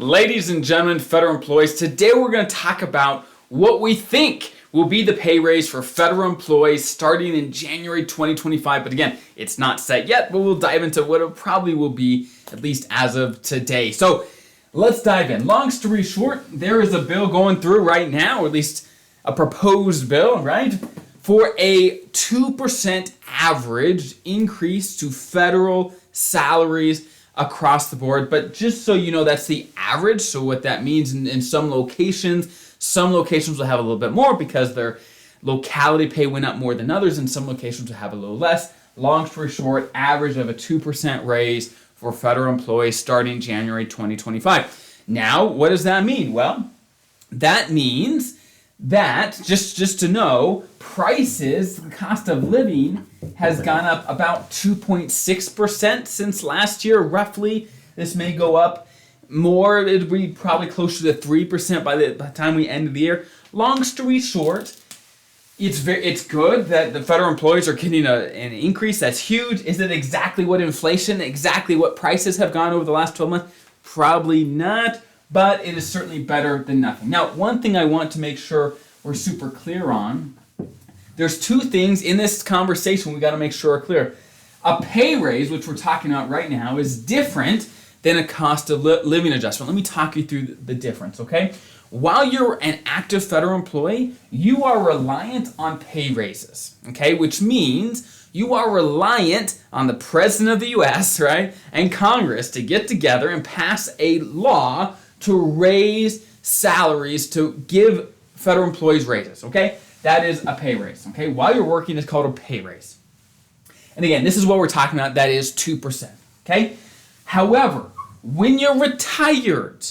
Ladies and gentlemen, federal employees, today we're going to talk about what we think will be the pay raise for federal employees starting in January 2025. But again, it's not set yet, but we'll dive into what it probably will be, at least as of today. So let's dive in. Long story short, there is a bill going through right now, or at least a proposed bill, right, for a 2% average increase to federal salaries across the board. But just so you know, that's the average. So what that means in some locations will have a little bit more because their locality pay went up more than others, and some locations will have a little less. Long story short, average of a 2% raise for federal employees starting January 2025. Now, what does that mean? Well, that means that, just to know, prices, the cost of living has gone up about 2.6% since last year, roughly. This may go up more. It'll be probably closer to 3% by the time we end the year. Long story short, it's good that the federal employees are getting an increase. That's huge. Is it exactly what inflation, exactly what prices have gone over the last 12 months? Probably not, but it is certainly better than nothing. Now, one thing I want to make sure we're super clear on, there's two things in this conversation we got to make sure are clear. A pay raise, which we're talking about right now, is different than a cost of living adjustment. Let me talk you through the difference, okay? While you're an active federal employee, you are reliant on pay raises, okay? Which means you are reliant on the President of the U.S., right, and Congress to get together and pass a law to raise salaries, to give federal employees raises, okay? That is a pay raise, okay? While you're working, it's called a pay raise. And again, this is what we're talking about. That is 2%, okay? However, when you're retired,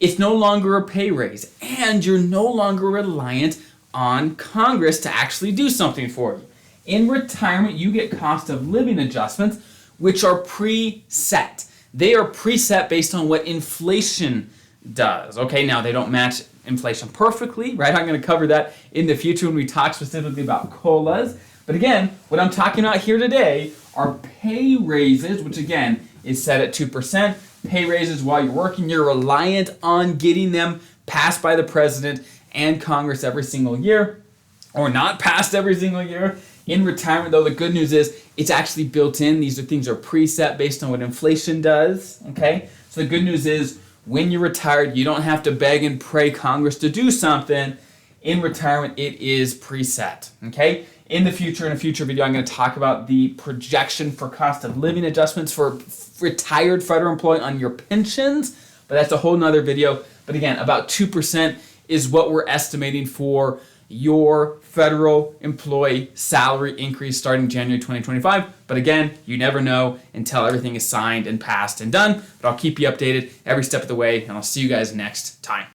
it's no longer a pay raise, and you're no longer reliant on Congress to actually do something for you. In retirement, you get cost of living adjustments, which are preset. They are preset based on what inflation does. Okay, now they don't match inflation perfectly, right? I'm going to cover that in the future when we talk specifically about COLAs. But again, what I'm talking about here today are pay raises, which again is set at 2%. Pay raises while you're working. You're reliant on getting them passed by the president and Congress every single year, or not passed every single year. In retirement, though, the good news is it's actually built in. These are things are preset based on what inflation does, okay? So the good news is when you're retired, you don't have to beg and pray Congress to do something. In retirement, it is preset, okay? In the future, in a future video, I'm going to talk about the projection for cost of living adjustments for retired federal employee on your pensions, but that's a whole nother video. But again, about 2% is what we're estimating for your federal employee salary increase starting January 2025. But again, you never know until everything is signed and passed and done. But I'll keep you updated every step of the way, and I'll see you guys next time.